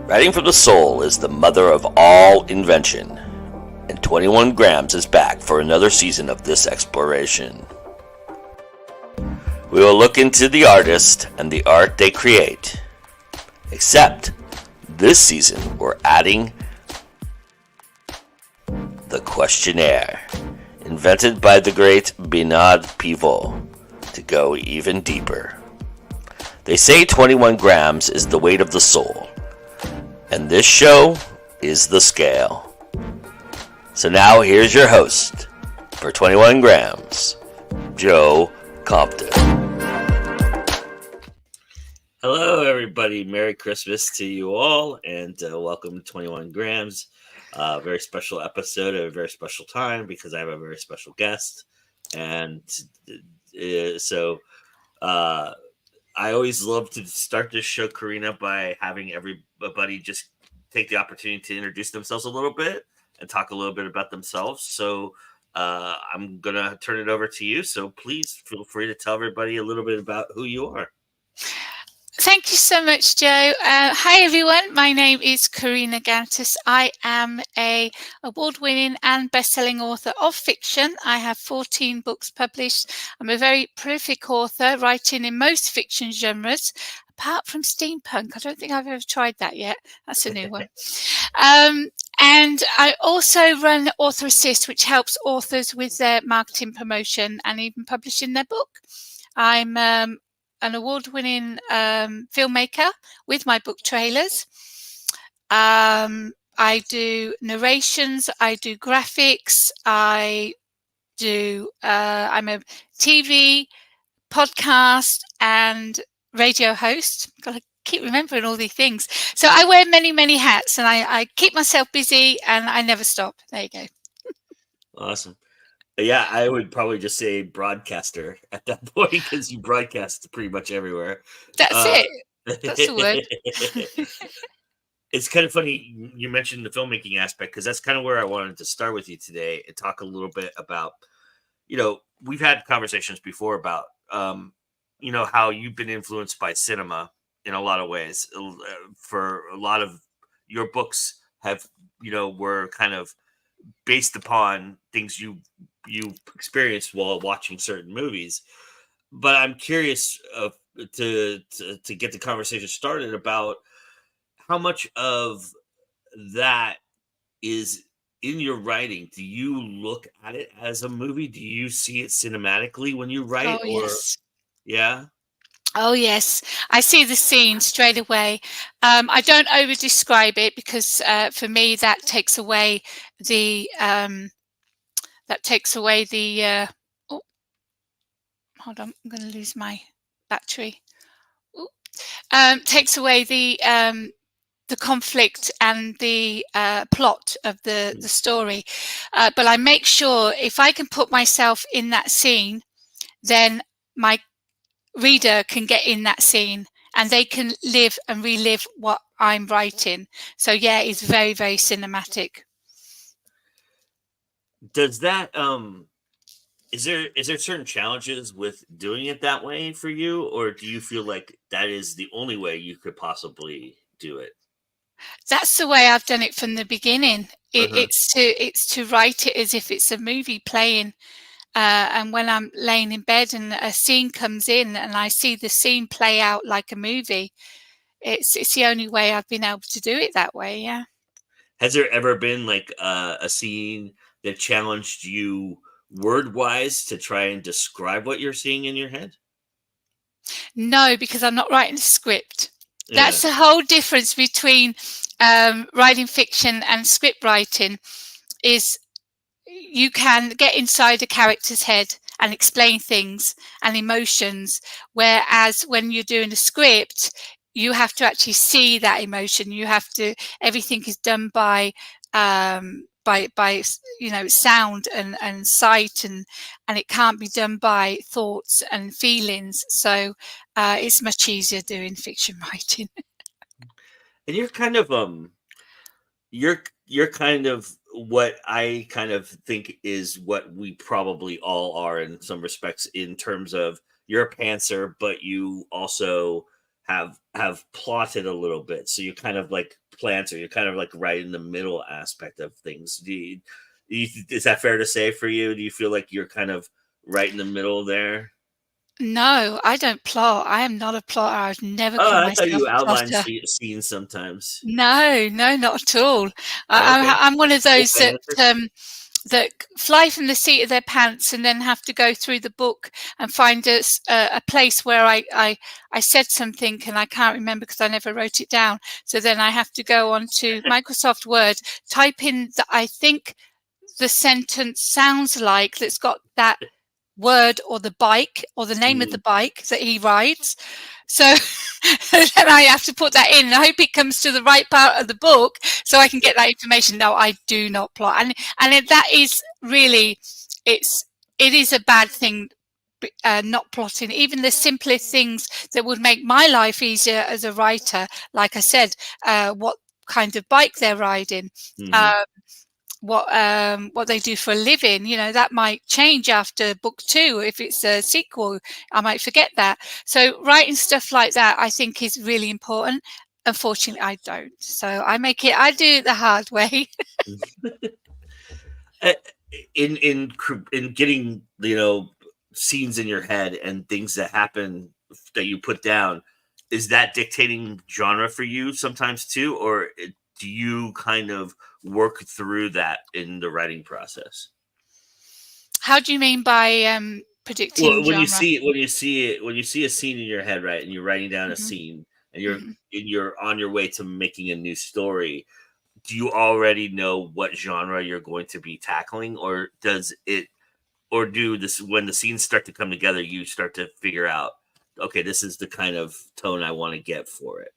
Writing from the soul is the mother of all invention, and 21 Grams is back for another season of this exploration. We will look into the artist and the art they create. Except, this season we're adding the questionnaire, invented by the great Bernard Pivot, to go even deeper. They say 21 grams is the weight of the soul, and this show is the scale. So now here's your host for 21 grams, Joe Compton. Hello everybody, Merry Christmas to you all, and welcome to 21 grams. Very special episode at a very special time because I have a very special guest. And I always love to start this show, Karina, by having everybody just take the opportunity to introduce themselves a little bit and talk a little bit about themselves. So I'm going to turn it over to you. So please feel free to tell everybody a little bit about who you are. Thank you so much, Joe. Hi, everyone. My name is Karina Kantas. I am an award-winning and best-selling author of fiction. I have 14 books published. I'm a very prolific author, writing in most fiction genres, apart from steampunk. I don't think I've ever tried that yet. That's a new one. And I also run Author Assist, which helps authors with their marketing, promotion, and even publishing their book. I'm an award-winning filmmaker with my book trailers. I do narrations, I do graphics, I'm a TV, podcast, and radio host. Gotta keep remembering all these things. So I wear many, many hats, and I keep myself busy, and I never stop. There you go. Awesome. Yeah, I would probably just say broadcaster at that point because you broadcast pretty much everywhere. That's it. That's the word. It's kind of funny you mentioned the filmmaking aspect because that's kind of where I wanted to start with you today and talk a little bit about, we've had conversations before about, how you've been influenced by cinema in a lot of ways. For a lot of your books were kind of based upon things you experienced while watching certain movies. But I'm curious to get the conversation started about how much of that is in your writing. Do you look at it as a movie? Do you see it cinematically when you write? Oh, yes. Yeah. Oh, yes. I see the scene straight away. I don't over describe it because for me that takes away the oh, hold on, I'm going to lose my battery. Takes away the conflict and the plot of the story. But I make sure if I can put myself in that scene, then my reader can get in that scene and they can live and relive what I'm writing. So yeah, it's very, very cinematic. Does that is there certain challenges with doing it that way for you, or do you feel like that is the only way you could possibly do it? That's the way I've done it from the beginning. It's to write it as if it's a movie playing. And when I'm laying in bed and a scene comes in and I see the scene play out like a movie, it's the only way I've been able to do it that way. Yeah. Has there ever been like a scene that challenged you word-wise to try and describe what you're seeing in your head? No, because I'm not writing a script. Yeah. That's the whole difference between writing fiction and script writing is you can get inside a character's head and explain things and emotions, whereas when you're doing a script, you have to actually see that emotion. Everything is done by sound and sight, and it can't be done by thoughts and feelings. So it's much easier doing fiction writing. And you're kind of what I kind of think is what we probably all are in some respects, in terms of you're a pantser, but you also have plotted a little bit, so you're kind of like planter, you're kind of like right in the middle aspect of things. Is that fair to say for you? Do you feel like you're kind of right in the middle there? No, I don't plot. I am not a plotter. I would never Oh, call I thought myself you a outlined plotter. scenes sometimes. No, no, not at all. Okay, I'm one of those open answer. that fly from the seat of their pants and then have to go through the book and find a place where I said something and I can't remember because I never wrote it down. So then I have to go on to Microsoft Word, type in that I think the sentence sounds like that's got that word or the bike or the name of the Mm. bike that he rides. So then I have to put that in and I hope it comes to the right part of the book so I can get that information. No, I do not plot. And that is really, it is a bad thing, not plotting. Even the simplest things that would make my life easier as a writer, like I said, what kind of bike they're riding, Mm-hmm. uh, what they do for a living, that might change after book 2. If it's a sequel, I might forget that. So writing stuff like that I think is really important. Unfortunately I don't, so I do it the hard way. Uh, in getting scenes in your head and things that happen that you put down, is that dictating genre for you sometimes too, or do you kind of work through that in the writing process? How do you mean by predicting Well, genre? when you see a scene in your head, right, and you're writing down a Hmm. scene, and Hmm. you're on your way to making a new story, do you already know what genre you're going to be tackling, or does it, or do this, when the scenes start to come together, you start to figure out, okay, this is the kind of tone I want to get for it?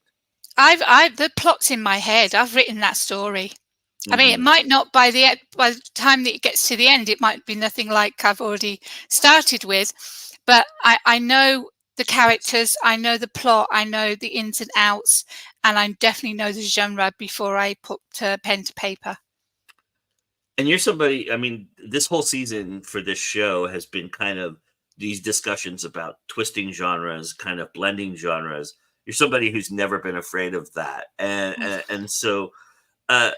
The plot's in my head. I've written that story. I mean, it Hmm. might not by the time that it gets to the end, it might be nothing like I've already started with, but I know the characters, I know the plot, I know the ins and outs, and I definitely know the genre before I put pen to paper. And you're somebody, I mean, this whole season for this show has been kind of these discussions about twisting genres, kind of blending genres. You're somebody who's never been afraid of that. And so uh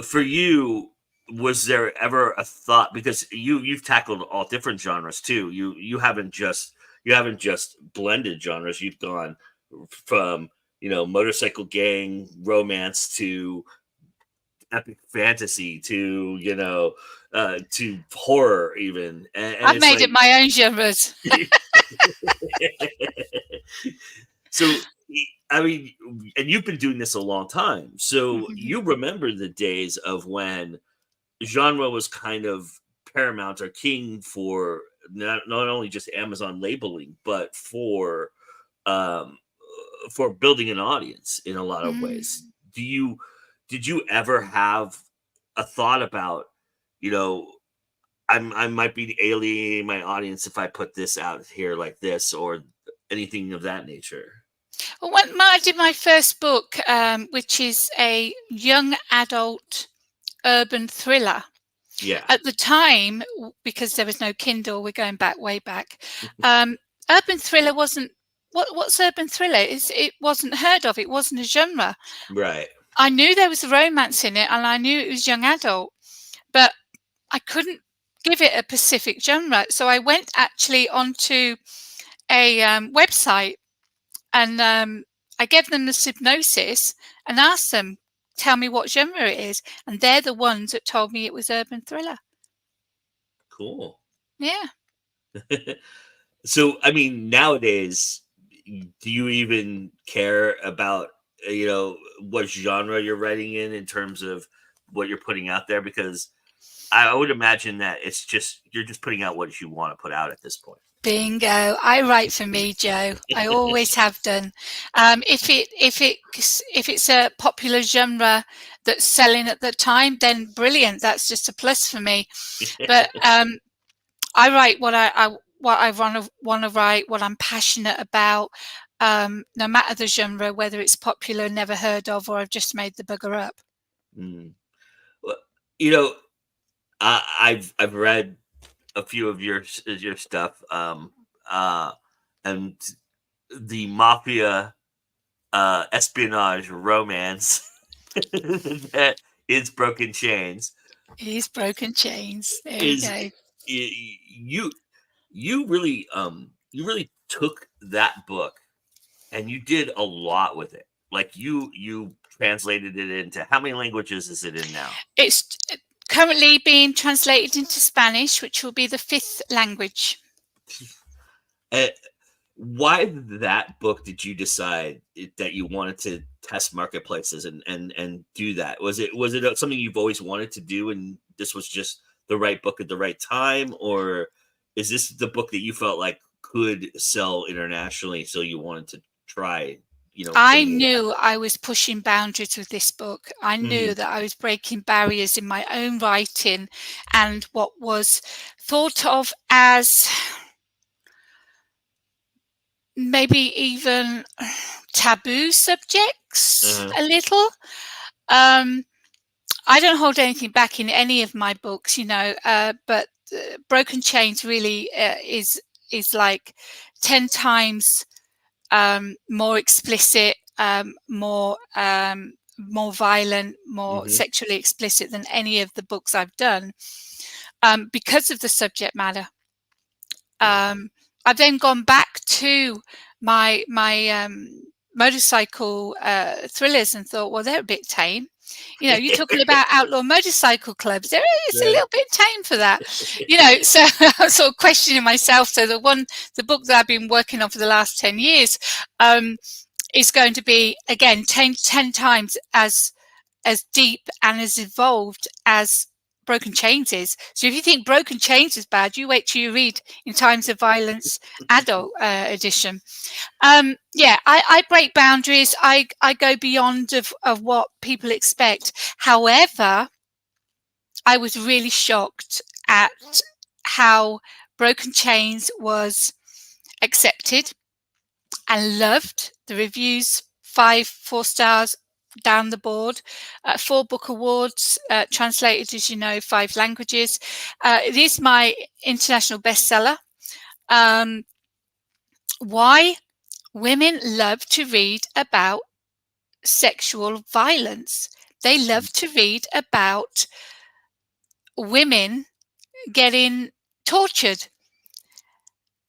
for you, was there ever a thought, because you've tackled all different genres too. You haven't just blended genres. You've gone from, motorcycle gang romance to epic fantasy to, to horror even. And I've it's made it like my own genres. so I mean, and you've been doing this a long time. So Mhm. you remember the days of when genre was kind of paramount or king for not only just Amazon labeling, but um, for building an audience in a lot of Mm. ways. Did you ever have a thought about, you know, I might be alienating my audience if I put this out here like this, or anything of that nature? Well, when I did my first book, which is a young adult urban thriller, Yeah, at the time, because there was no Kindle, we're going back way back. Um, Urban thriller wasn't what's urban thriller? It wasn't heard of. It wasn't a genre. right. I knew there was a romance in it, and I knew it was young adult, but I couldn't give it a specific genre. So I went actually onto a website and I gave them the synopsis and asked them, "Tell me what genre it is," and they're the ones that told me it was urban thriller. Cool. Yeah. So, I mean, nowadays, do you even care about, what genre you're writing in terms of what you're putting out there? Because I would imagine that it's just, you're just putting out what you want to put out at this point. Bingo. I write for me, Joe. I always have done. If it's a popular genre that's selling at the time, then brilliant. That's just a plus for me. But I write what I want to write, what I'm passionate about, no matter the genre, whether it's popular, never heard of, or I've just made the bugger up. Mm. Well, you know, I've read a few of your stuff, uh, and the mafia espionage romance that is Broken Chains He's Broken Chains. There we is go. you you really took that book and you did a lot with it. Like you translated it into how many languages is it in now? It's currently being translated into Spanish, which will be the 5th language. Uh, why that book did you decide that you wanted to test marketplaces and do that? Was it something you've always wanted to do and this was just the right book at the right time, or is this the book that you felt like could sell internationally so you wanted to try, I putting it knew I was pushing boundaries with this book. I out? Hmm. knew that I was breaking barriers in my own writing and what was thought of as maybe even taboo subjects Uh-huh. a little. Um, I don't hold anything back in any of my books, but Broken Chains really is like 10 times more explicit, more violent, more Hmm. sexually explicit than any of the books I've done, because of the subject matter. Yeah. I've then gone back to my motorcycle thrillers and thought, well, they're a bit tame. You're talking about outlaw motorcycle clubs. It's a Yeah. little bit tame for that. So I'm sort of questioning myself. So the book that I've been working on for the last 10 years is going to be, again, 10 times as deep and as evolved as Broken Chains is. So if you think Broken Chains is bad, you wait till you read In Times of Violence adult edition. Yeah, I break boundaries. I go beyond of what people expect. However, I was really shocked at how Broken Chains was accepted and loved. The reviews, 4 stars down the board, 4 book awards, translated, as you know, 5 languages. It is my international bestseller. Why? Women love to read about sexual violence. They love to read about women getting tortured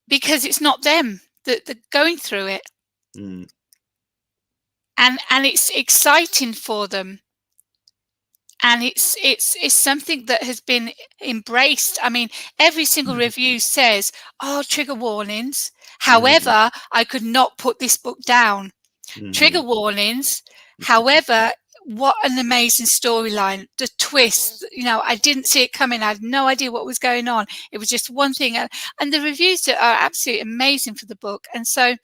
because it's not them that are going through it. Mm. And it's exciting for them. And it's something that has been embraced. I mean, every single review says, "Oh, trigger warnings." Mhm. However, I could not put this book down. Trigger Mhm. warnings. However, what an amazing storyline. The twist, I didn't see it coming. I had no idea what was going on. It was just one thing. And the reviews are absolutely amazing for the book. And so,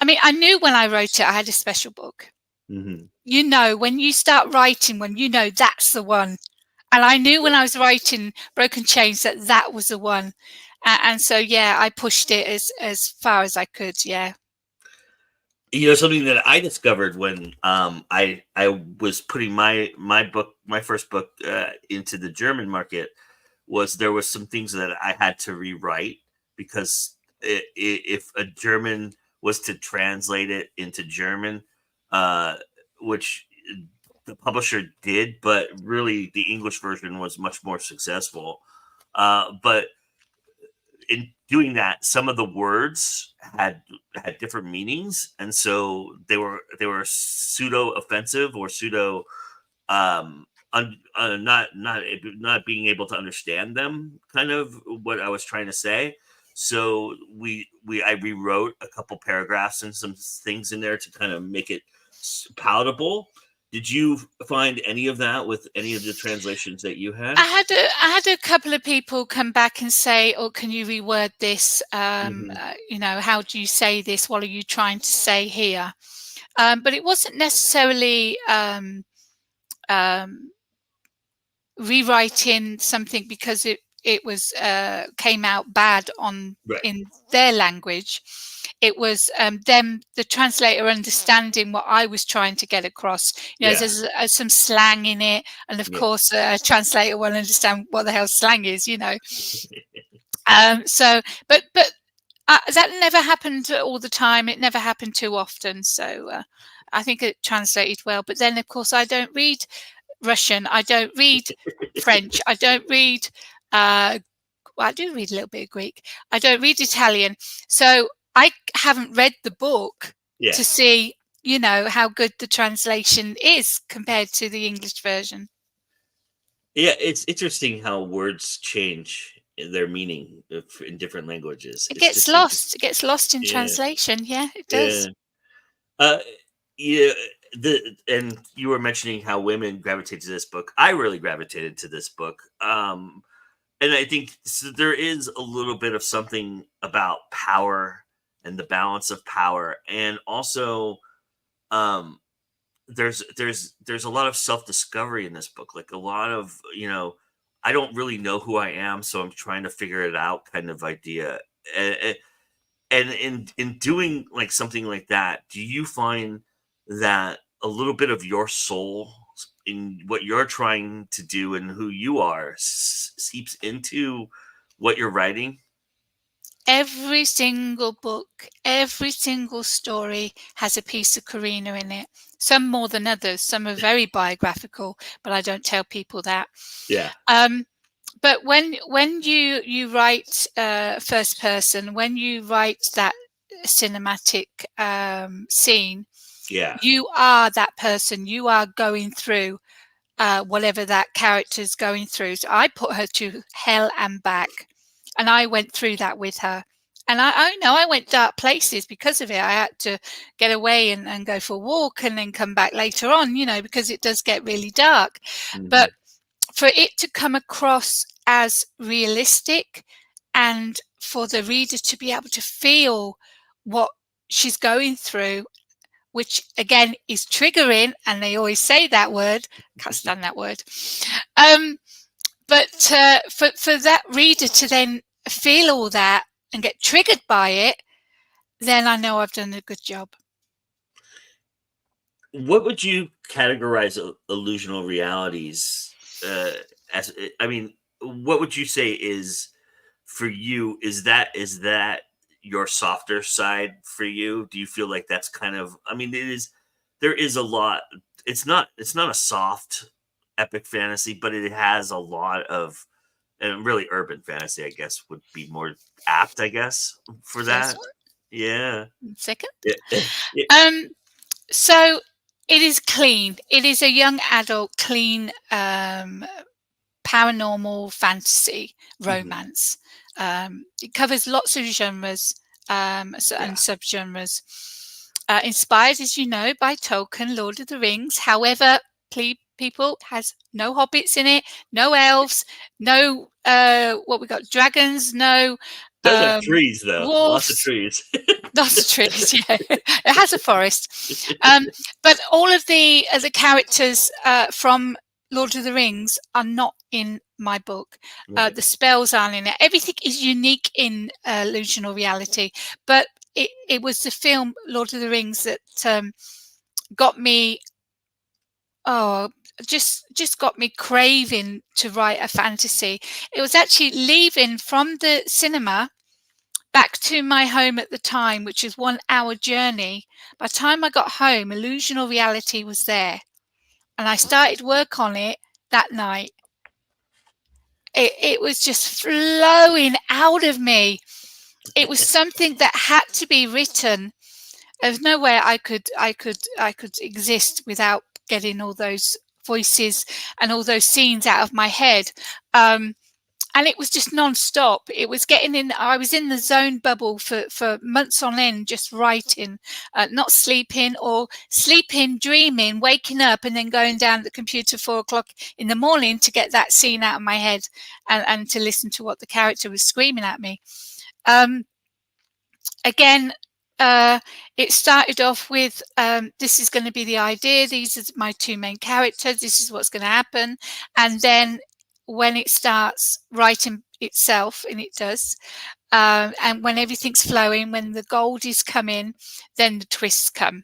I mean, I knew when I wrote it, I had a special book. Mhm. When you start writing, when that's the one. And I knew when I was writing Broken Chains that was the one. And so, yeah, I pushed it as far as I could. Yeah. Something that I discovered when I was putting my first book into the German market was there was some things that I had to rewrite because if a German was to translate it into German, uh, which the publisher did, but really the English version was much more successful. But in doing that, some of the words had different meanings, and so they were pseudo offensive or pseudo not being able to understand them. Kind of what I was trying to say. So I rewrote a couple paragraphs and some things in there to kind of make it palatable. Did you find any of that with any of the translations that you had? I had a couple of people come back and say, "Oh, can you reword this? Hmm. How do you say this? What are you trying to say here?" But it wasn't necessarily rewriting something because it was came out bad Right. in their language. It was them, the translator, understanding what I was trying to get across. Yeah. There's some slang in it, and of Yeah. course, a translator will understand what the hell slang is. So, but That never happened all the time. It never happened too often. So I think it translated well. But then, of course, I don't read Russian. I don't read French. I don't read, well, I do read a little bit of Greek. I don't read Italian. So I haven't read the book to see, how good the translation is compared to the English version. Yeah, it's interesting how words change in their meaning in different languages. It It's gets just lost. It gets lost in yeah, translation. Yeah, it yeah. does. Yeah, and you were mentioning how women gravitate to this book. I really gravitated to this book. And I think there is a little bit of something about power and the balance of power, and also um there's a lot of self-discovery in this book, like a lot of I don't really know who I am, so I'm trying to figure it out kind of idea. And in doing like something like that, do you find that a little bit of your soul in what you're trying to do and who you are seeps into what you're writing? Every single book, every single story has a piece of Karina in it. Some more than others. Some are very biographical, but I don't tell people that. Yeah. But when you write first person, when you write that cinematic scene, Yeah. you are that person. You are going through whatever that character's going through. So I put her to hell and back, and I went through that with her. And I know I went dark places because of it. I had to get away and go for a walk and then come back later on, because it does get really dark. Mhm. But for it to come across as realistic and for the reader to be able to feel what she's going through, which again is triggering, and they always say that word, can't stand that word. But for that reader to then feel all that and get triggered by it, then I know I've done a good job. What would you categorize illusional realities as? I mean, what would you say is for you? Is that your softer side for you? Do you feel like that's kind of? I mean, it is. There is a lot. It's not a soft epic fantasy, but it has a lot of, and really urban fantasy, I guess, would be more apt, I guess, for First that. Yeah. one, second. Yeah. So it is clean. It is a young adult, clean, paranormal fantasy romance. It covers lots of genres and subgenres. Inspired, as you know, by Tolkien, Lord of the Rings. However, people, has no hobbits in it, no elves, no what we got, dragons, no Does have trees though, lots of dwarfs. trees. Lots of trees, yeah. It has a forest. But all of the characters from Lord of the Rings are not in my book. Right. The spells aren't in it. Everything is unique in Illusional Reality. But it was the film Lord of the Rings that got me, just got me craving to write a fantasy. It was actually leaving from the cinema back to my home at the time, which is 1 hour journey. By the time I got home, Illusional Reality was there, and I started work on it that night. It was just flowing out of me. It was something that had to be written. There's no way I could exist without getting all those voices and all those scenes out of my head. And it was just non-stop. It was I was in the zone bubble for months on end, just writing, not sleeping, or sleeping, dreaming, waking up, and then going down to the computer 4 o'clock in the morning to get that scene out of my head and to listen to what the character was screaming at me. Again, it started off with, this is going to be the idea. These are my 2 main characters. This is what's going to happen. And then when it starts writing itself, and it does, and when everything's flowing, when the gold is coming, then the twists come.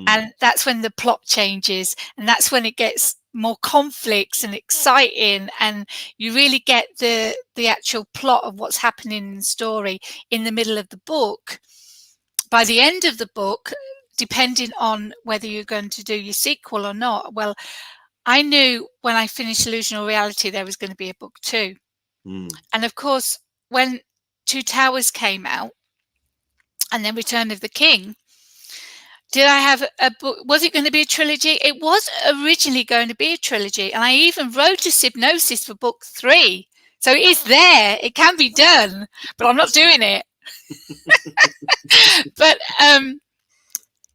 And that's when the plot changes, and that's when it gets more conflicts and exciting, and you really get the actual plot of what's happening in the story in the middle of the book. By the end of the book, depending on whether you're going to do your sequel or not, well, I knew when I finished Illusional Reality there was going to be a book 2. And of course, when Two Towers came out and then Return of the King, did I have a book? Was it going to be a trilogy? It was originally going to be a trilogy, and I even wrote a synopsis for book 3. So it is there. It can be done, but I'm not doing it. But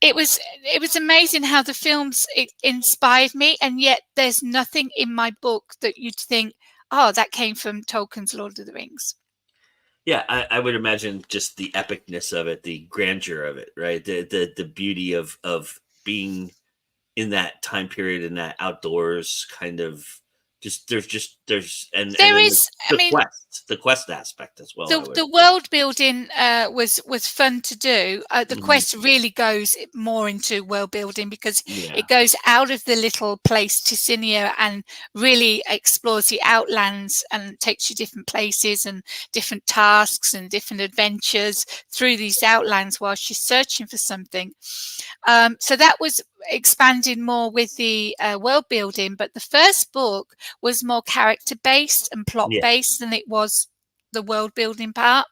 it was amazing how the films inspired me, and yet there's nothing in my book that you'd think, oh, that came from Tolkien's Lord of the Rings. Yeah, I would imagine just the epicness of it, the grandeur of it, right? The beauty of being in that time period, in that outdoors kind of there's and There then is, the quest aspect as well. The world building was fun to do. The quest really goes more into world building because it goes out of the little place Ticinia and really explores the outlands and takes you different places and different tasks and different adventures through these outlands while she's searching for something. So that was expanded more with the world building, but the first book was more character based and plot based than it was the world building part.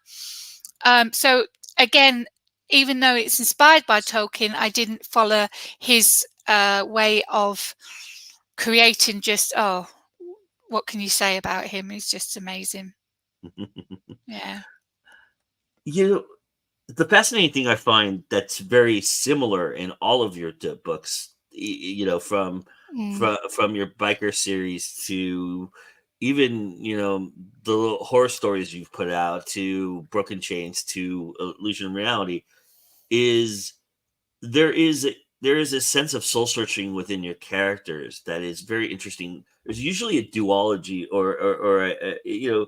So again, even though it's inspired by Tolkien, I didn't follow his way of creating just, oh, what can you say about him? He's just amazing. Yeah. You know, the fascinating thing I find that's very similar in all of your books, you know, from your biker series to even, you know, the little horror stories you've put out to Broken Chains to Illusion of Reality, is there is a sense of soul searching within your characters that is very interesting. There's usually a duology or you know,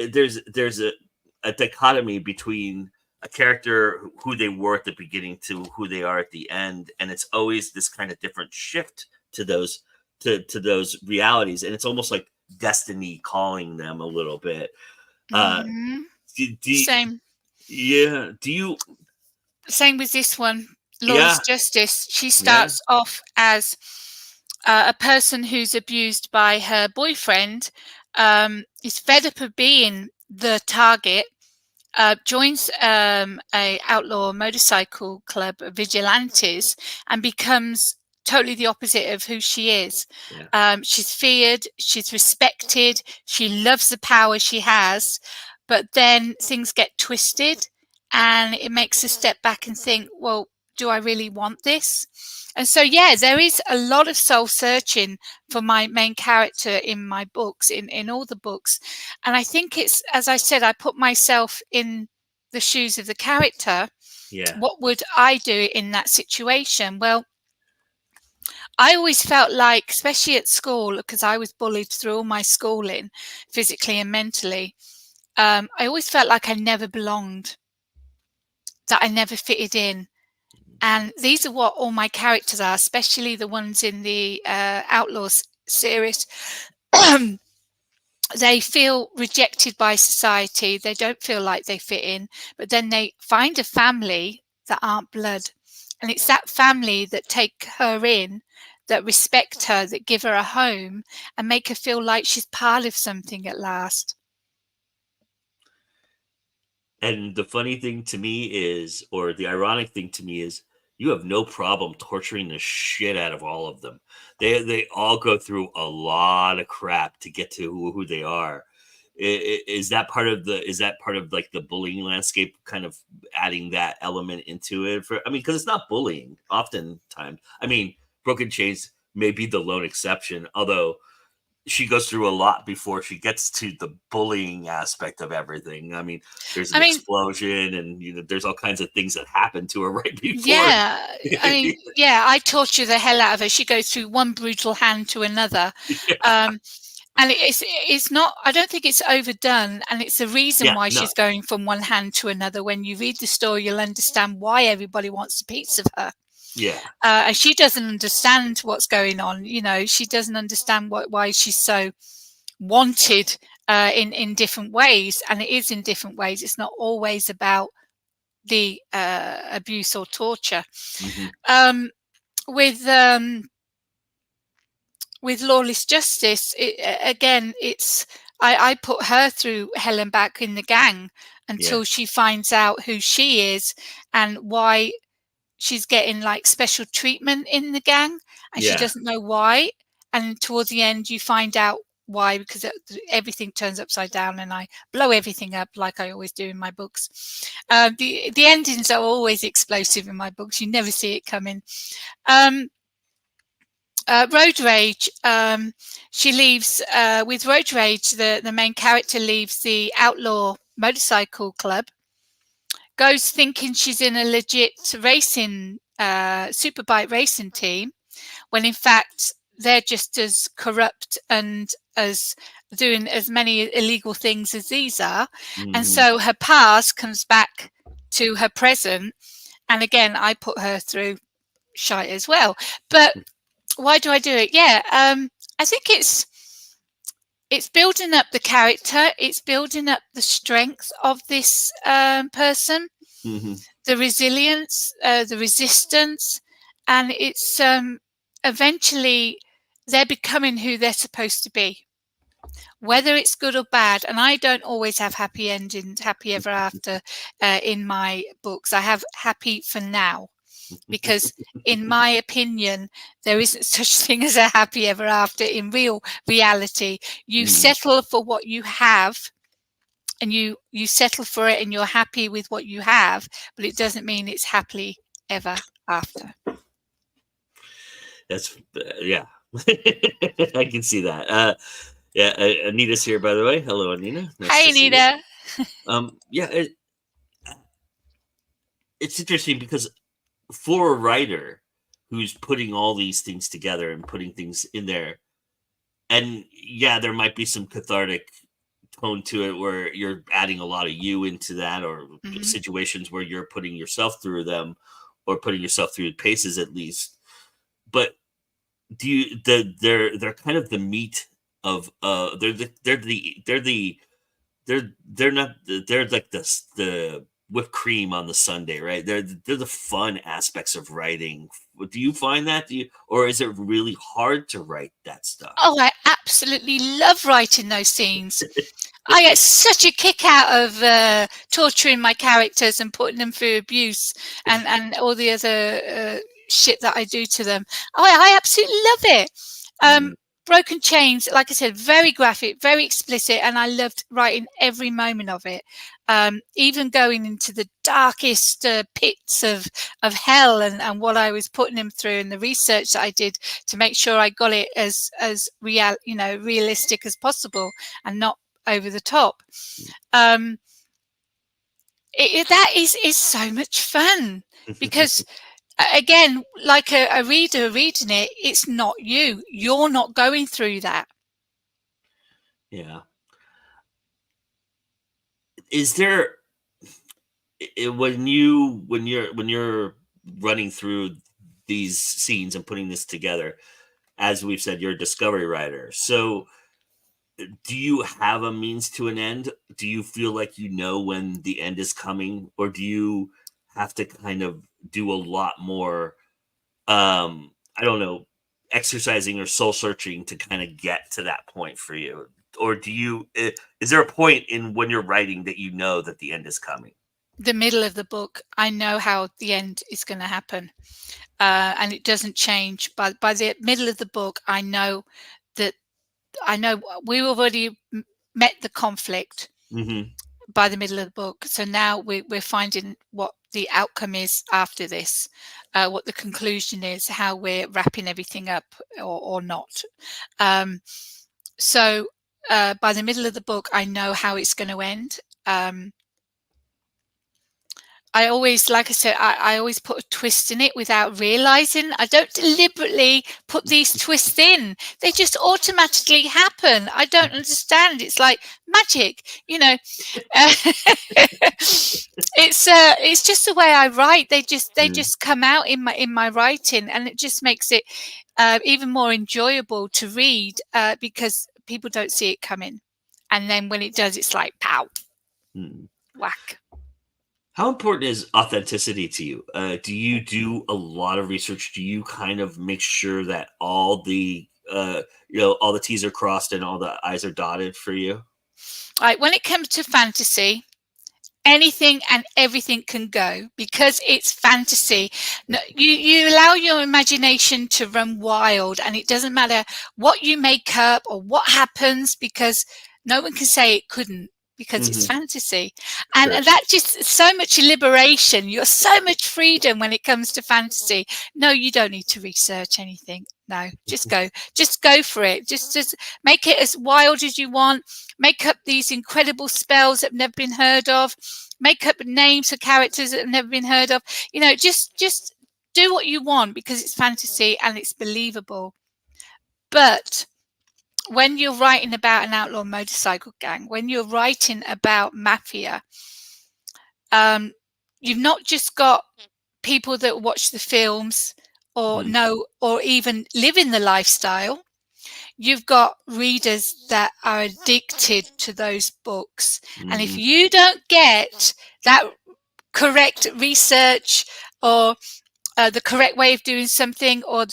there's a dichotomy between a character who they were at the beginning to who they are at the end, and it's always this kind of different shift to those those realities, and it's almost like destiny calling them a little bit. Same. Yeah. Do you? Same with this one, Laura's Justice. She starts off as a person who's abused by her boyfriend, is fed up of being the target, joins a outlaw motorcycle club of vigilantes and becomes totally the opposite of who she is. She's feared, she's respected, she loves the power she has, but then things get twisted and it makes her step back and think, well, do I really want this? And so, yeah, there is a lot of soul searching for my main character in my books, in all the books. And I think it's, as I said, I put myself in the shoes of the character. What would I do in that situation? Well, I always felt like, especially at school, because I was bullied through all my schooling, physically and mentally, I always felt like I never belonged, that I never fitted in. And these are what all my characters are, especially the ones in the Outlaws series. They feel rejected by society. They don't feel like they fit in, but then they find a family that aren't blood. And it's that family that take her in, that respect her, that give her a home and make her feel like she's part of something at last. And the funny thing to me is, or the ironic thing to me is, you have no problem torturing the shit out of all of them. They all go through a lot of crap to get to who they are. Is that part of like the bullying landscape, kind of adding that element into it? Because it's not bullying oftentimes. I mean, Broken Chains may be the lone exception, although she goes through a lot before she gets to the bullying aspect of everything. I mean, there's an explosion, and there's all kinds of things that happen to her right before. Yeah, I torture the hell out of her. She goes through one brutal hand to another, and it's not. I don't think it's overdone, and it's the reason why she's going from one hand to another. When you read the story, you'll understand why everybody wants a piece of her. Yeah. And she doesn't understand what's going on. You know, she doesn't understand why she's so wanted in different ways, and it is in different ways. It's not always about the abuse or torture. Mm-hmm. With with Lawless Justice, again, it's I put her through hell and back in the gang Yeah. until she finds out who she is and why she's getting like special treatment in the gang, and she Yeah. doesn't know why. And towards the end, you find out why, because everything turns upside down, and I blow everything up like I always do in my books. The endings are always explosive in my books. You never see it coming. Road Rage, she leaves with Road Rage, the main character leaves the outlaw motorcycle club, goes thinking she's in a legit racing superbike racing team, when in fact they're just as corrupt and as doing as many illegal things as these are. And Mm-hmm. so her past comes back to her present, and again I put her through shite as well. But why do I do it? Yeah, I think it's building up the character. It's building up the strength of this person, Mm-hmm. the resilience, the resistance, and it's eventually they're becoming who they're supposed to be, whether it's good or bad. And I don't always have happy endings, happy ever after in my books. I have happy for now, because in my opinion, there isn't such thing as a happy ever after in reality. You Mm-hmm. settle for what you have, and you settle for it, and you're happy with what you have, but it doesn't mean it's happily ever after. That's yeah. I can see that. Yeah, Anita's here, by the way. Hello, Anita. Nice Hey, to see you. Nita. Yeah, it's interesting because for a writer who's putting all these things together and putting things in there, and yeah, there might be some cathartic tone to it where you're adding a lot of you into that, or Mm-hmm. situations where you're putting yourself through them, or putting yourself through the paces at least. But do you they're kind of the meat of they're not they're like the whipped cream on the sundae, right? They're the fun aspects of writing. Do you find that? Do you, or is it really hard to write that stuff? Oh, I absolutely love writing those scenes. I get such a kick out of torturing my characters and putting them through abuse and all the other shit that I do to them. Oh, I absolutely love it. Mm, Broken Chains, like I said, very graphic, very explicit, and I loved writing every moment of it. Even going into the darkest pits of hell, and what I was putting them through, and the research that I did to make sure I got it as realistic as possible, and not over the top. Um, that is so much fun, because again, like a reader reading it, it's not you. You're not going through that. yeah. Is there when you're running through these scenes and putting this together, as we've said, you're a discovery writer. So do you have a means to an end? Do you feel like you know when the end is coming, or do you have to kind of do a lot more I don't know, exercising or soul searching to kind of get to that point for you? Or do you is there a point in when you're writing that you know that the end is coming? The middle of the book, I know how the end is going to happen, and it doesn't change. But by the middle of the book, I know that we've already met the conflict Hmm. by the middle of the book. So now we're finding what the outcome is after this, what the conclusion is, how we're wrapping everything up, or not. Um, so by the middle of the book, I know how it's going to end. Um, I always, like I said, I always put a twist in it without realizing. I don't deliberately put these twists in. They just automatically happen. I don't understand. It's like magic, you know. It's just the way I write. They just come out in my writing, and it just makes it even more enjoyable to read because people don't see it coming. And then when it does, it's like pow, whack. How important is authenticity to you? Do you do a lot of research? Do you kind of make sure that all the all the T's are crossed and all the I's are dotted for you? Right, when it comes to fantasy, anything and everything can go because it's fantasy. No, you allow your imagination to run wild, and it doesn't matter what you make up or what happens, because no one can say it couldn't, because it's fantasy. And Sure. that just so much liberation. You're so much freedom when it comes to fantasy. No, you don't need to research anything. No, just go for it. Just make it as wild as you want. Make up these incredible spells that have never been heard of. Make up names for characters that have never been heard of. You know, just do what you want because it's fantasy and it's believable. But when you're writing about an outlaw motorcycle gang, when you're writing about mafia, you've not just got people that watch the films or know or even live in the lifestyle. You've got readers that are addicted to those books. And if you don't get that correct research or the correct way of doing something, or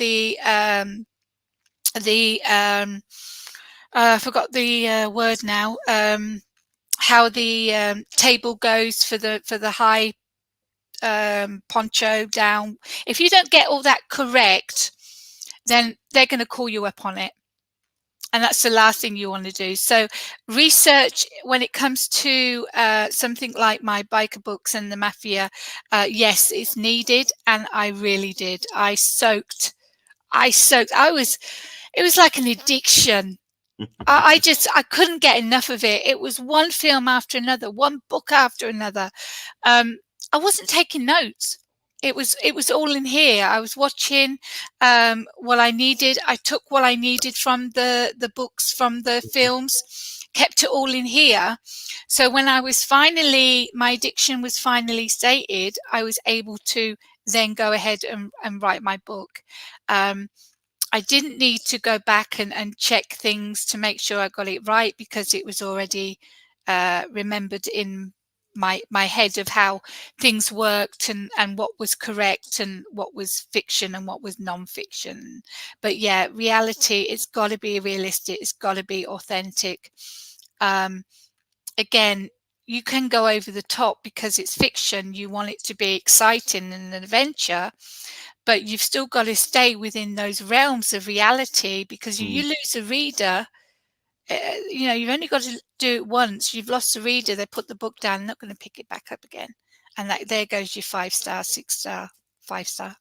I forgot the word now, how the table goes for the high poncho down. If you don't get all that correct, then they're going to call you up on it. And that's the last thing you want to do. So research when it comes to something like my biker books and the mafia, yes, it's needed. And I really did. I soaked. It was like an addiction. I couldn't get enough of it. It was one film after another, one book after another. I wasn't taking notes. It was all in here. I was watching what I needed. I took what I needed from the books, from the films, kept it all in here. So when my addiction was finally stated, I was able to then go ahead and write my book. I didn't need to go back and check things to make sure I got it right, because it was already remembered in my head of how things worked and what was correct and what was fiction and what was non-fiction. But yeah, reality, it's got to be realistic. It's got to be authentic. Again, you can go over the top because it's fiction. You want it to be exciting and an adventure, but you've still got to stay within those realms of reality, because you lose a reader. You've only got to do it once. You've lost the reader. They put the book down, they're not going to pick it back up again. And there goes your 5-star, 6-star, 5-star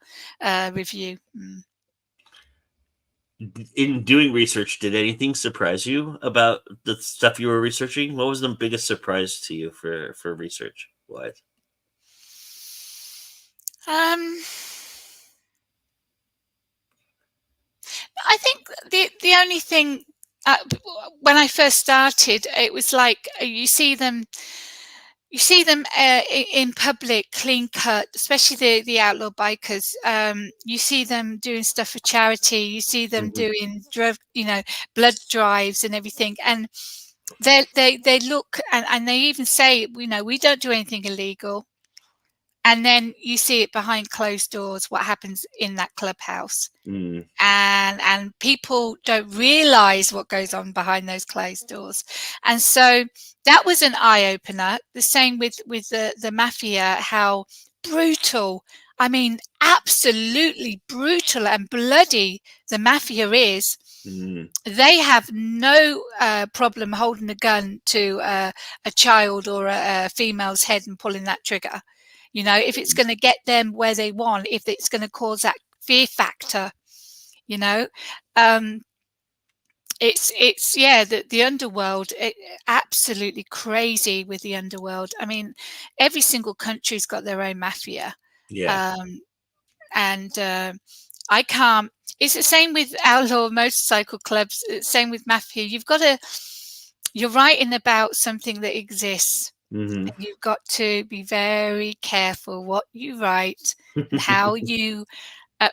review. In doing research, did anything surprise you about the stuff you were researching? What was the biggest surprise to you for research wise? I think the only thing, when I first started, it was like you see them in public, clean cut, especially the outlaw bikers. You see them doing stuff for charity. You see them doing blood drives and everything, and they look and they even say, we don't do anything illegal. And then you see it behind closed doors, what happens in that clubhouse. And people don't realize what goes on behind those closed doors. And so that was an eye-opener. The same with the mafia, how brutal, I mean, absolutely brutal and bloody the mafia is. They have no problem holding a gun to a child or a female's head and pulling that trigger. If it's going to get them where they want, if it's going to cause that fear factor, It's yeah, the underworld, absolutely crazy with the underworld. I mean, every single country's got their own mafia. Yeah. Um, and I can't. It's the same with outlaw motorcycle clubs. Same with mafia. You're writing about something that exists. Hmm. You've got to be very careful what you write and how you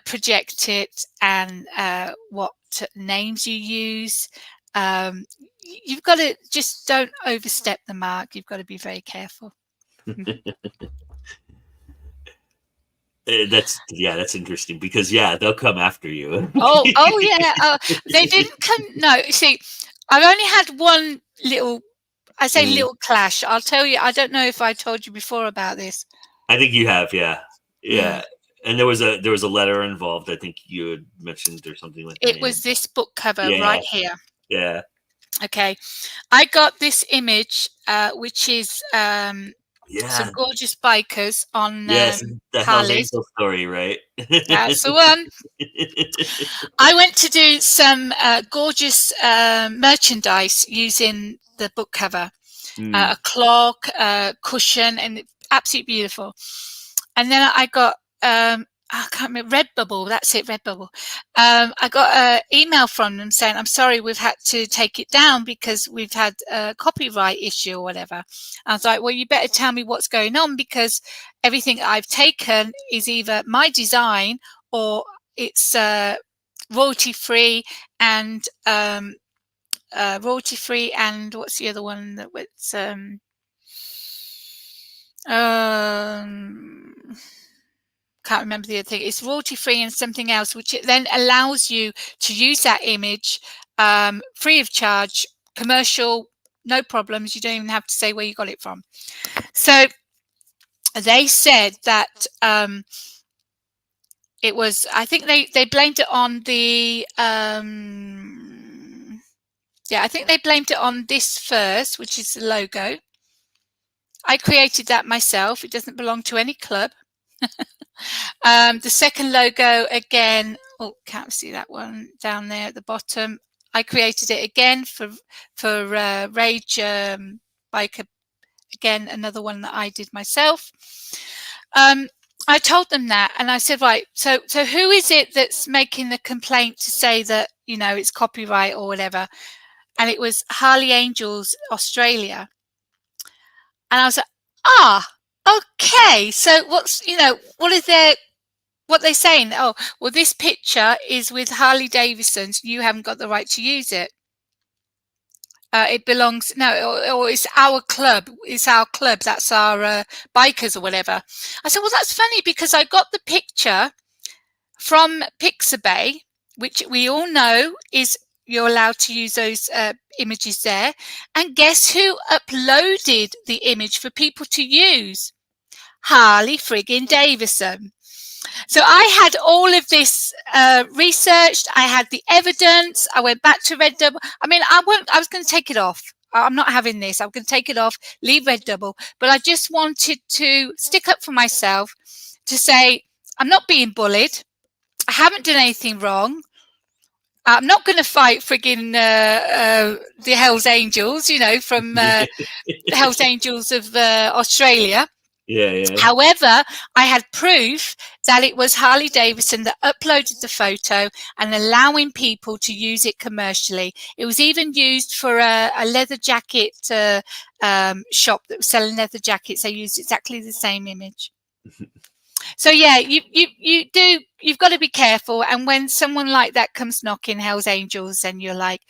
project it, and what names you use. Um, you've got to just don't overstep the mark. You've got to be very careful. That's interesting because they'll come after you. Oh yeah. They didn't come. No, see, I've only had one little. I say Mhm. little clash. I'll tell you. I don't know if I told you before about this. I think you have, yeah, Mm. yeah. And there was a letter involved. I think you had mentioned or something like that. It was this book cover Yeah, right here. yeah, Okay, I got this image, which is some yeah. gorgeous bikers on Yes, the Hell's Harleys. Angel story, right? That's the one. I went to do some gorgeous merchandise using the book cover, a Mm. clock, a cushion, and absolutely beautiful. And then I got, I can't remember, Redbubble. That's it, Redbubble. I got an email from them saying, "I'm sorry, we've had to take it down because we've had a copyright issue or whatever." I was like, "Well, you better tell me what's going on, because everything I've taken is either my design or it's royalty free, and royalty free, and what's the other one that was can't remember the other thing. It's royalty free and something else, which it then allows you to use that image free of charge, commercial, no problems. You don't even have to say where you got it from." So they said that it was, I think they blamed it on the yeah, I think they blamed it on this first, which is the logo. I created that myself. It doesn't belong to any club. The second logo, again, oh, can't see that one down there at the bottom. I created it again for Rage Biker. Again, another one that I did myself. I told them that, and I said, right, so who is it that's making the complaint to say that, you know, it's copyright or whatever? And it was Harley Angels Australia. And I was like, okay. So what's, you know, what they're saying? Oh, well, this picture is with Harley Davidson's. You haven't got the right to use it. It belongs, no, or it's our club. It's our club. That's our bikers or whatever. I said, well, that's funny because I got the picture from Pixabay, which we all know is you're allowed to use those images there. And guess who uploaded the image for people to use? Harley friggin' Davidson. So I had all of this researched. I had the evidence. I went back to Redbubble. I mean, I was going to take it off. I'm not having this. I'm going to take it off, leave Redbubble. But I just wanted to stick up for myself to say, I'm not being bullied. I haven't done anything wrong. I'm not going to fight frigging the Hells Angels, you know, from the Hells Angels of Australia. Yeah. However, I had proof that it was Harley Davidson that uploaded the photo and allowing people to use it commercially. It was even used for a leather jacket shop that was selling leather jackets. They used exactly the same image. So yeah, you've got to be careful. And when someone like that comes knocking, Hell's Angels, and you're like,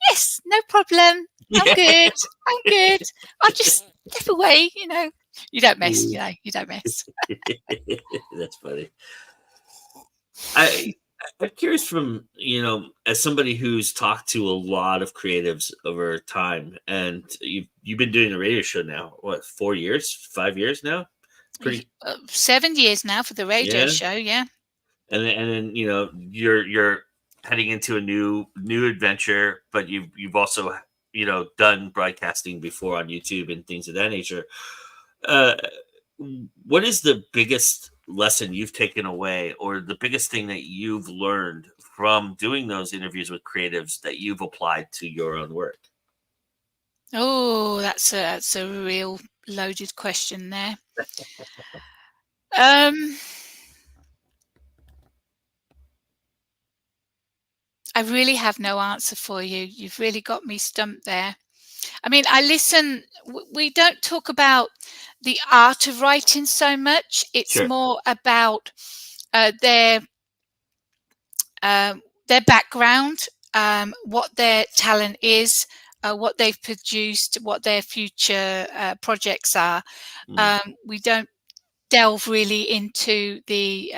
yes, no problem. I'm good. I'm good. I'll just step away, you know. You don't mess, you know, you don't mess. That's funny. I'm curious from, as somebody who's talked to a lot of creatives over time, and you've been doing the radio show now, what, 4 years, 5 years now? Pretty 7 years now for the radio show, yeah. And then you're heading into a new adventure, but you've also done broadcasting before on YouTube and things of that nature. What is the biggest lesson you've taken away, or the biggest thing that you've learned from doing those interviews with creatives that you've applied to your own work? Oh, that's a real loaded question there. I really have no answer for you. You've really got me stumped there. I mean, I listen. We don't talk about the art of writing so much. It's Sure. more about their background, what their talent is, what they've produced, what their future projects are. We don't delve really into the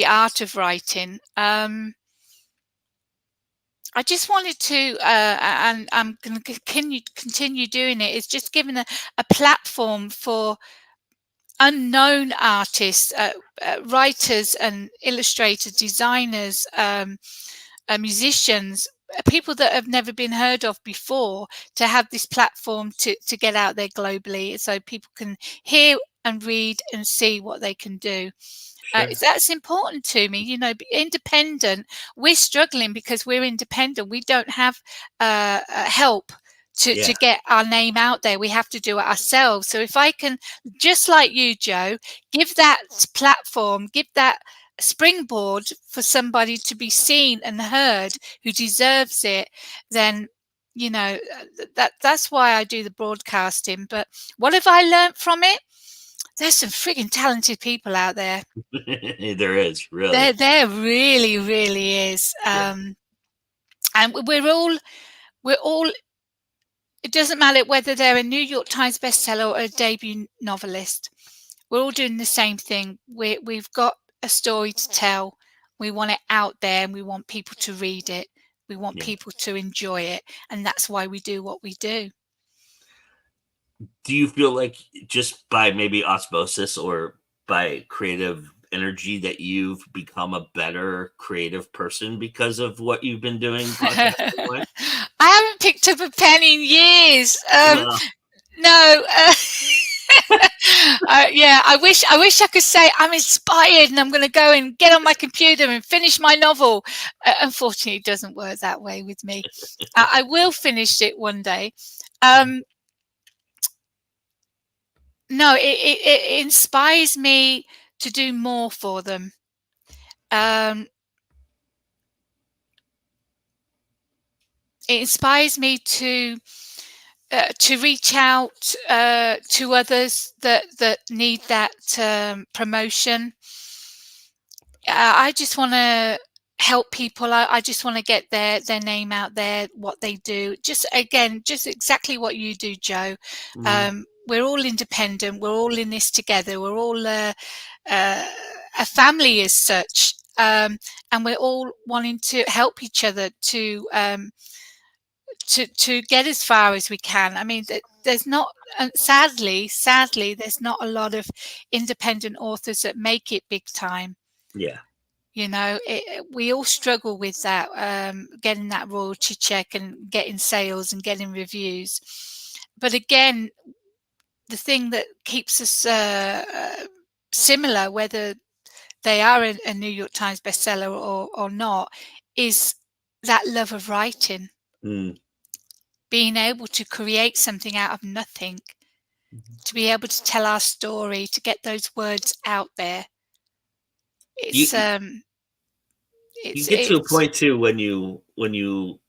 art of writing. I just wanted to, and I'm going to continue doing it, is just giving a platform for unknown artists, writers and illustrators, designers, musicians, people that have never been heard of before, to have this platform to get out there globally so people can hear and read and see what they can do. Sure. That's important to me, you know. Independent, we're struggling because we're independent. We don't have help to get our name out there. We have to do it ourselves. So if I can, just like you, Joe, give that platform, give that springboard for somebody to be seen and heard who deserves it, then, you know, that's why I do the broadcasting. But what have I learned from it? There's some frigging talented people out there. There is, really. There really, really is. And we're all, it doesn't matter whether they're a New York Times bestseller or a debut novelist. We're all doing the same thing. We've got a story to tell. We want it out there and we want people to read it. We want people to enjoy it. And that's why we do what we do. Do you feel like just by maybe osmosis or by creative energy that you've become a better creative person because of what you've been doing podcasting-wise? I haven't picked up a pen in years. No. Yeah, I wish I could say I'm inspired and I'm going to go and get on my computer and finish my novel. Unfortunately, it doesn't work that way with me. I will finish it one day. No, it inspires me to do more for them. It inspires me to reach out to others that need that promotion. I just want to help people. I just want to get their name out there, what they do. Just exactly what you do, Joe. We're all independent. We're all in this together. We're all a family as such, and we're all wanting to help each other to get as far as we can. I mean, there's not, sadly, there's not a lot of independent authors that make it big time. Yeah. You know, we all struggle with that, getting that royalty check and getting sales and getting reviews. But again, the thing that keeps us similar, whether they are a New York Times bestseller or not, is that love of writing. Being able to create something out of nothing, to be able to tell our story, to get those words out there. It's you get to a point too when you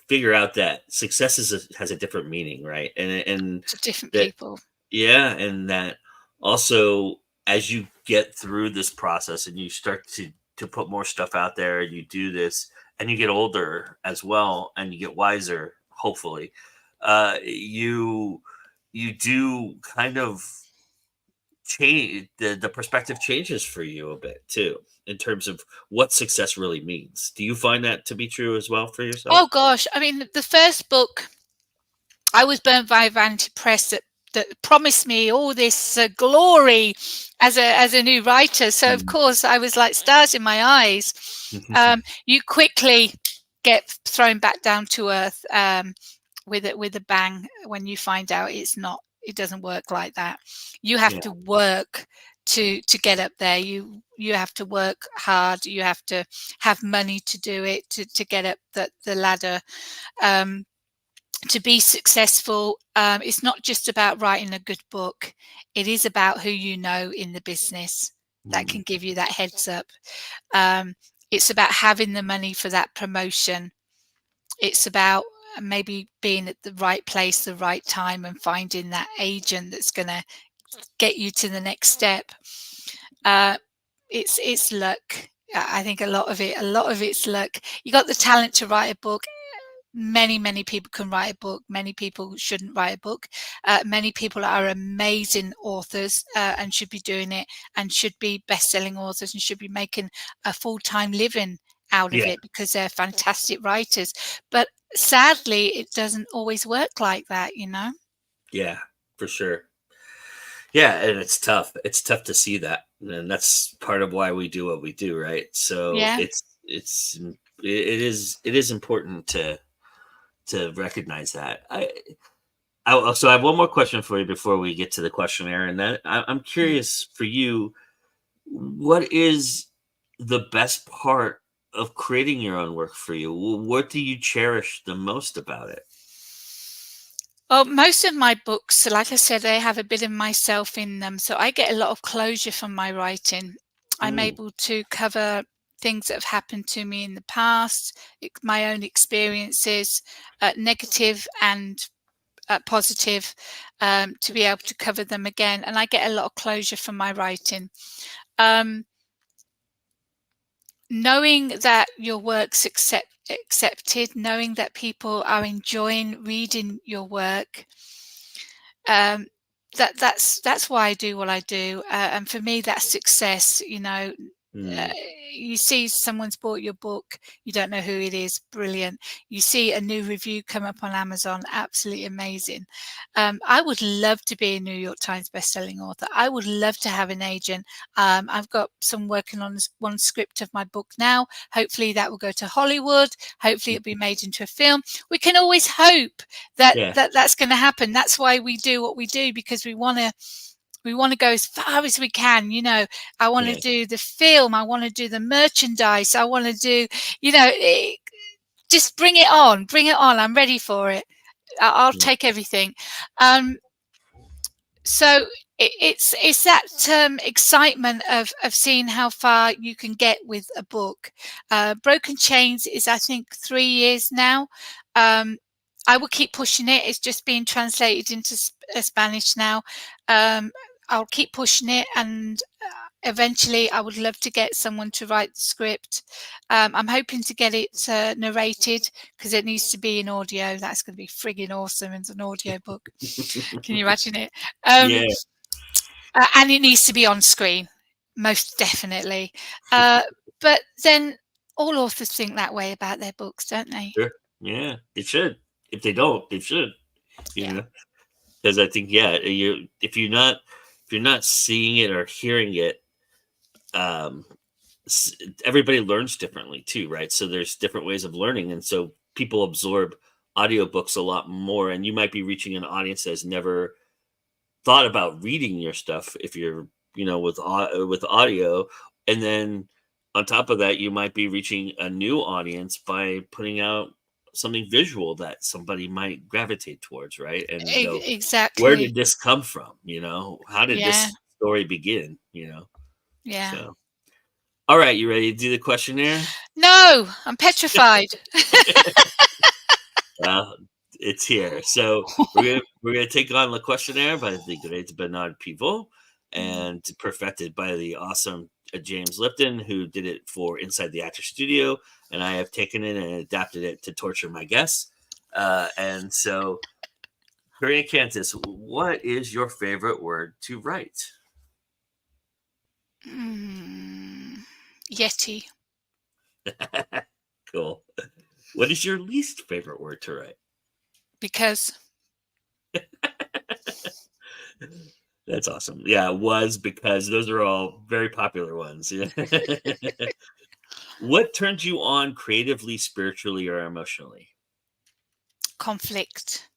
figure out that success has a different meaning, right? And to different that, people. Yeah, and that also, as you get through this process and you start to put more stuff out there, and you do this, and you get older as well, and you get wiser, hopefully, you do kind of change, the perspective changes for you a bit too, in terms of what success really means. Do you find that to be true as well for yourself? Oh gosh, I mean, the first book, I was burnt by Vanity Press that promised me all this glory as a new writer. So of course I was like stars in my eyes. You quickly get thrown back down to earth with a bang when you find out it doesn't work like that. You have to work to get up there. You have to work hard. You have to have money to do it, to get up the ladder. To be successful, it's not just about writing a good book. It is about who you know in the business that can give you that heads up. It's about having the money for that promotion. It's about maybe being at the right place, the right time, and finding that agent that's going to get you to the next step. It's luck. I think a lot of it's luck. You got the talent to write a book. Many people can write a book. Many people shouldn't write a book. Many people are amazing authors and should be doing it, and should be best-selling authors, and should be making a full-time living out of Yeah. it because they're fantastic writers. But sadly, it doesn't always work like that, you know? Yeah, for sure. Yeah, and it's tough. It's tough to see that, and that's part of why we do what we do, right? So Yeah. it is important to recognize that. So I have one more question for you before we get to the questionnaire, and then I'm curious for you, what is the best part of creating your own work for you? What do you cherish the most about it? Well, most of my books, like I said, they have a bit of myself in them. So I get a lot of closure from my writing. I'm Mm, able to cover things that have happened to me in the past, my own experiences, negative and positive, to be able to cover them again. And I get a lot of closure from my writing. Knowing that your work's accepted, knowing that people are enjoying reading your work, that's why I do what I do, and for me, that's success. Uh, mm, you see someone's bought your book, you don't know who it is, brilliant. You see a new review come up on Amazon, absolutely amazing. I would love to be a New York Times bestselling author. I would love to have an agent. I've got some working on one script of my book now. Hopefully that will go to Hollywood. Hopefully it'll be made into a film. We can always hope yeah, that's going to happen. That's why we do what we do, because we want to go as far as we can. I want to yeah, do the film. I want to do the merchandise. I want to do, just bring it on. Bring it on. I'm ready for it. I'll yeah, take everything. So it's that excitement of seeing how far you can get with a book. Broken Chains is, I think, 3 years now. I will keep pushing it. It's just being translated into Spanish now. I'll keep pushing it, and eventually I would love to get someone to write the script. I'm hoping to get it narrated, because it needs to be in audio. That's going to be frigging awesome as an audio book. Can you imagine it? yeah. And it needs to be on screen, most definitely. But then all authors think that way about their books, don't they? Sure. Yeah, it should. If they don't, they should. You Yeah. know, because I think, yeah, if you're not seeing it or hearing it, um, everybody learns differently too, right? So there's different ways of learning, and so people absorb audiobooks a lot more, and you might be reaching an audience that's never thought about reading your stuff if you're with audio, and then on top of that you might be reaching a new audience by putting out something visual that somebody might gravitate towards, right? And go, where Exactly. did this come from? How did Yeah. this story begin? Yeah. So, all right, you ready to do the questionnaire? No, I'm petrified. Well, it's here. So we're gonna take on the questionnaire by the great Bernard Pivot, and perfected by the awesome James Lipton, who did it for Inside the Actor Studio, and I have taken it and adapted it to torture my guests. And so, Karina Kantas, what is your favorite word to write? Yeti. Cool. What is your least favorite word to write? Because That's awesome. Yeah, was, because those are all very popular ones. Yeah. What turns you on creatively, spiritually, or emotionally? conflict.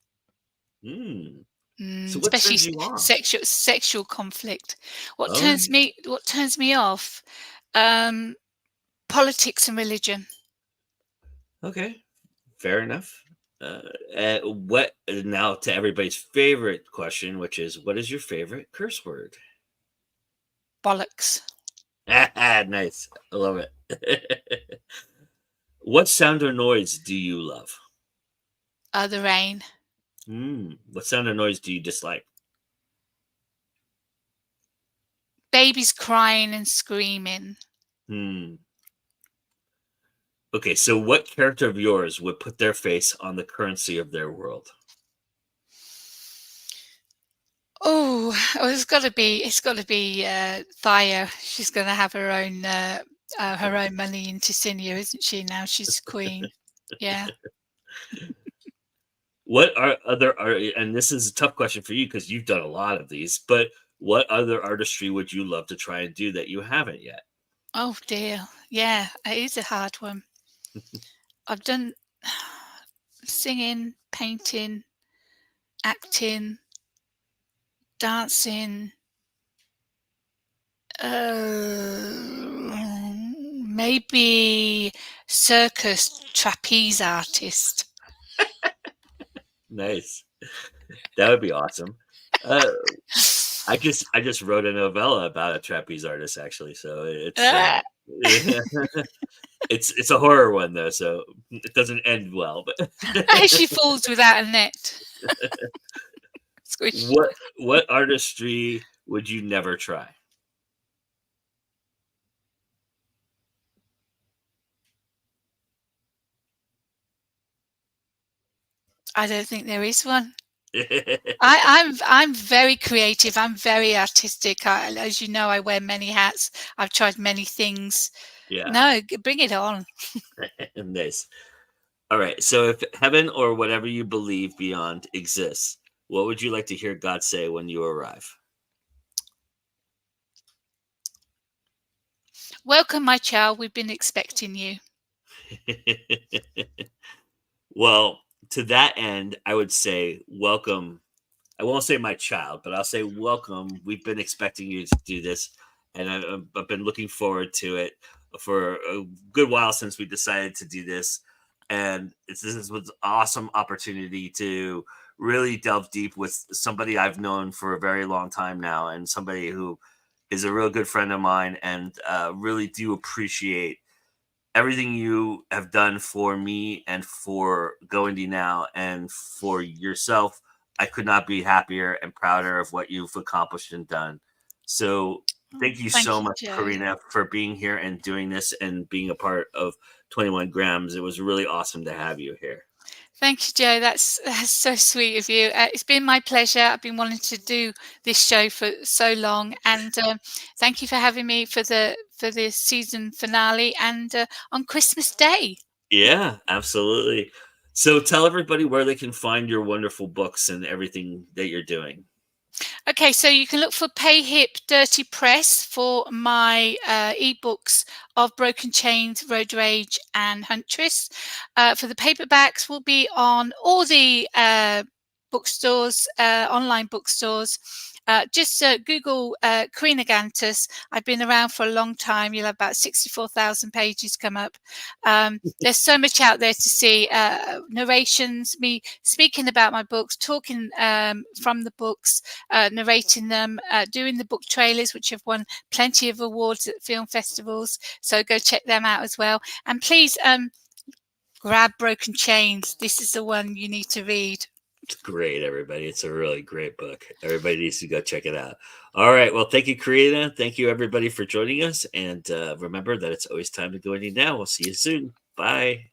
Hmm. So what Especially turns you on? sexual conflict. What Oh, turns me off? Um, Politics and religion. okay, fair enough. Uh, what now to everybody's favorite question, which is, what is your favorite curse word? Bollocks. Nice, I love it. What sound or noise do you love? The rain. What sound or noise do you dislike? Babies crying and screaming. Hmm. Okay, so what character of yours would put their face on the currency of their world? Oh, it's got to be Thaya. She's going to have her own money into Sinia, isn't she? Now she's queen. Yeah. What are other art? And this is a tough question for you because you've done a lot of these. But what other artistry would you love to try and do that you haven't yet? Oh dear. Yeah, it is a hard one. I've done singing, painting, acting, dancing. Maybe circus trapeze artist. Nice, that would be awesome. Uh, I just wrote a novella about a trapeze artist actually, so it's Ah, it's a horror one though, so it doesn't end well. But she falls without a net. Squish. what artistry would you never try? I don't think there is one. I'm very creative. I'm very artistic. As you know, I wear many hats. I've tried many things. Yeah, No, bring it on. nice. All right. So if heaven or whatever you believe beyond exists, what would you like to hear God say when you arrive? Welcome, my child. We've been expecting you. Well, to that end, I would say welcome. I won't say my child, but I'll say welcome. We've been expecting you to do this, and I've been looking forward to it for a good while since we decided to do this. And this is an awesome opportunity to really delve deep with somebody I've known for a very long time now, and somebody who is a real good friend of mine, and really do appreciate everything you have done for me and for Goindy Now and for yourself. I could not be happier and prouder of what you've accomplished and done. So thank you so Thank you, much, Joe. Karina, for being here and doing this and being a part of 21 Grams. It was really awesome to have you here. Thank you, Joe. That's so sweet of you. It's been my pleasure. I've been wanting to do this show for so long, and thank you for having me for the season finale and on Christmas Day. Yeah, absolutely. So tell everybody where they can find your wonderful books and everything that you're doing. Okay, so you can look for Pay Hip Dirty Press for my ebooks of Broken Chains, Road Rage, and Huntress. For the paperbacks, will be on all the bookstores, online bookstores. Just Google Karina Kantas. I've been around for a long time. You'll have about 64,000 pages come up. There's so much out there to see. Narrations, me speaking about my books, talking from the books, narrating them, doing the book trailers, which have won plenty of awards at film festivals. So go check them out as well. And please grab Broken Chains. This is the one you need to read. It's great, everybody. It's a really great book. Everybody needs to go check it out. All right. Well, thank you, Karina. Thank you, everybody, for joining us. And remember that it's always time to go in now. We'll see you soon. Bye.